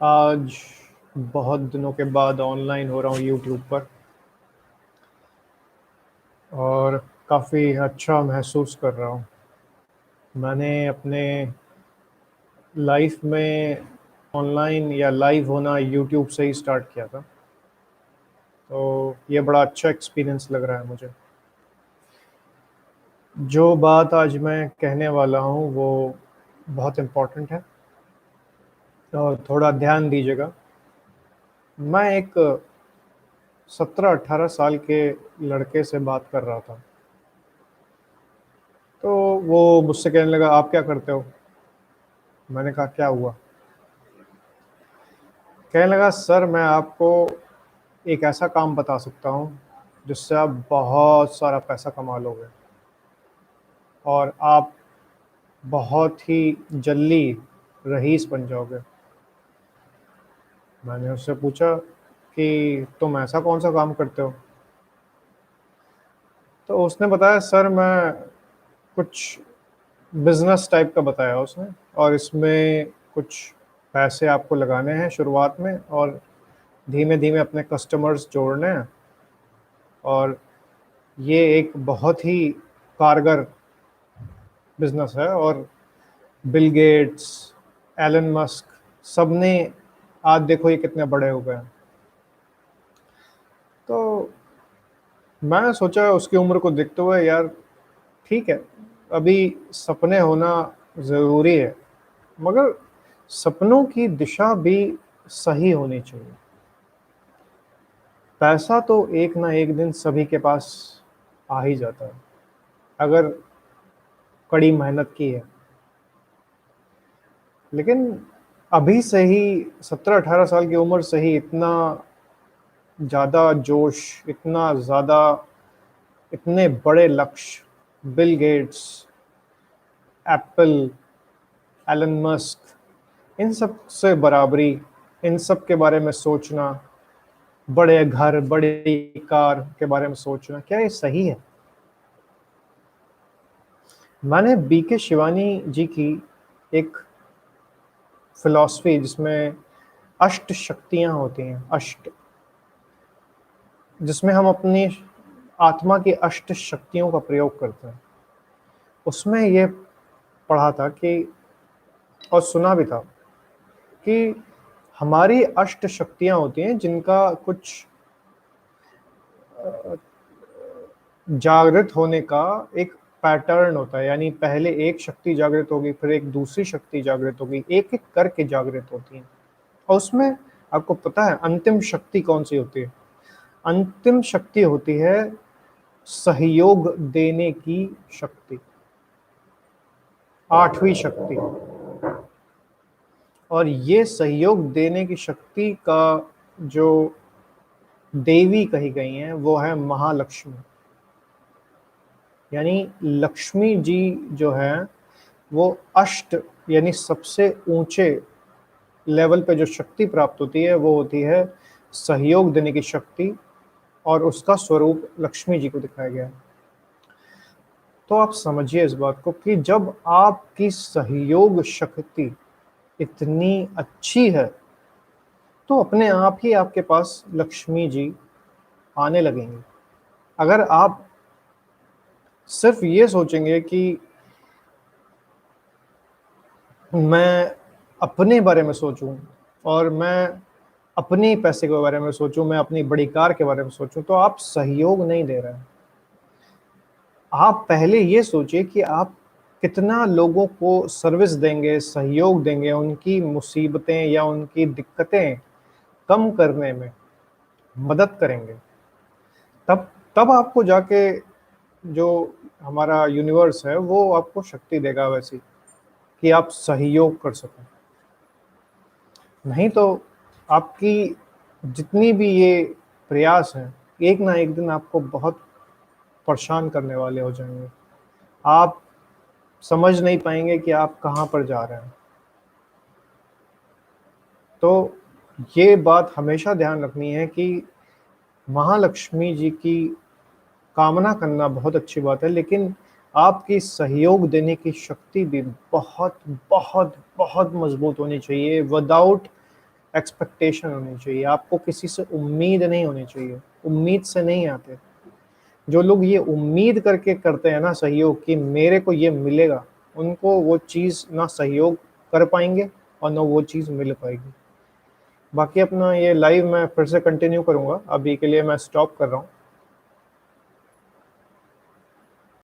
आज बहुत दिनों के बाद ऑनलाइन हो रहा हूँ यूट्यूब पर और काफ़ी अच्छा महसूस कर रहा हूँ। मैंने अपने लाइफ में ऑनलाइन या लाइव होना यूट्यूब से ही स्टार्ट किया था, तो ये बड़ा अच्छा एक्सपीरियंस लग रहा है मुझे। जो बात आज मैं कहने वाला हूँ वो बहुत इम्पोर्टेंट है और थोड़ा ध्यान दीजिएगा। मैं एक 17-18 साल के लड़के से बात कर रहा था, तो वो मुझसे कहने लगा, आप क्या करते हो? मैंने कहा, क्या हुआ? कहने लगा, सर मैं आपको एक ऐसा काम बता सकता हूँ जिससे आप बहुत सारा पैसा कमा लोगे और आप बहुत ही जल्दी रईस बन जाओगे। मैंने उससे पूछा कि तुम ऐसा कौन सा काम करते हो? तो उसने बताया, सर मैं कुछ बिजनेस टाइप का बताया उसने, और इसमें कुछ पैसे आपको लगाने हैं शुरुआत में और धीमे धीमे अपने कस्टमर्स जोड़ने हैं, और ये एक बहुत ही कारगर बिजनेस है। और बिल गेट्स, एलन मस्क, सब ने आज देखो ये कितने बड़े हो गए हैं। तो मैं सोचा उसकी उम्र को देखते हुए, यार ठीक है, अभी सपने होना ज़रूरी है, मगर सपनों की दिशा भी सही होनी चाहिए। पैसा तो एक ना एक दिन सभी के पास आ ही जाता है, अगर कड़ी मेहनत की है। लेकिन अभी से ही 17-18 साल की उम्र से ही इतना ज़्यादा जोश, इतना ज़्यादा, इतने बड़े लक्ष्य, Bill Gates, Apple, Elon Musk, इन सब से बराबरी, इन सब के बारे में सोचना, बड़े घर, बड़ी कार के बारे में सोचना, क्या ये सही है? मैंने बीके शिवानी जी की एक फिलॉसफी, जिसमें अष्ट शक्तियाँ होती हैं, अष्ट, जिसमें हम अपनी आत्मा की अष्ट शक्तियों का प्रयोग करते हैं, उसमें ये पढ़ा था कि, और सुना भी था कि हमारी अष्ट शक्तियाँ होती हैं जिनका कुछ जागृत होने का एक पैटर्न होता है। यानी पहले एक शक्ति जागृत होगी, फिर एक दूसरी शक्ति जागृत होगी, एक एक करके जागृत होती हैं। और उसमें आपको पता है अंतिम शक्ति कौन सी होती है? अंतिम शक्ति होती है सहयोग देने की शक्ति, आठवीं शक्ति। और ये सहयोग देने की शक्ति का जो देवी कही गई हैं वो है महालक्ष्मी। यानी लक्ष्मी जी जो है वो अष्ट, यानी सबसे ऊंचे लेवल पे जो शक्ति प्राप्त होती है वो होती है सहयोग देने की शक्ति, और उसका स्वरूप लक्ष्मी जी को दिखाया गया है। तो आप समझिए इस बात को कि जब आपकी सहयोग शक्ति इतनी अच्छी है तो अपने आप ही आपके पास लक्ष्मी जी आने लगेंगी। अगर आप सिर्फ ये सोचेंगे कि मैं अपने बारे में सोचूं और मैं अपने पैसे के बारे में सोचूं, मैं अपनी बड़ी कार के बारे में सोचूं, तो आप सहयोग नहीं दे रहे हैं। आप पहले ये सोचिए कि आप कितना लोगों को सर्विस देंगे, सहयोग देंगे, उनकी मुसीबतें या उनकी दिक्कतें कम करने में मदद करेंगे। तब तब आपको जाके जो हमारा यूनिवर्स है वो आपको शक्ति देगा वैसी, कि आप सहयोग कर सकें। नहीं तो आपकी जितनी भी ये प्रयास हैं, एक ना एक दिन आपको बहुत परेशान करने वाले हो जाएंगे। आप समझ नहीं पाएंगे कि आप कहाँ पर जा रहे हैं। तो ये बात हमेशा ध्यान रखनी है कि महालक्ष्मी जी की कामना करना बहुत अच्छी बात है, लेकिन आपकी सहयोग देने की शक्ति भी बहुत बहुत बहुत मजबूत होनी चाहिए। विदाउट एक्सपेक्टेशन होनी चाहिए, आपको किसी से उम्मीद नहीं होनी चाहिए, उम्मीद से नहीं आते। जो लोग ये उम्मीद करके करते हैं ना सहयोग कि मेरे को ये मिलेगा, उनको वो चीज़ ना सहयोग कर पाएँगे और ना वो चीज़ मिल पाएगी। बाकी अपना ये लाइव मैं फिर से कंटिन्यू करूँगा, अभी के लिए मैं स्टॉप कर रहा हूँ।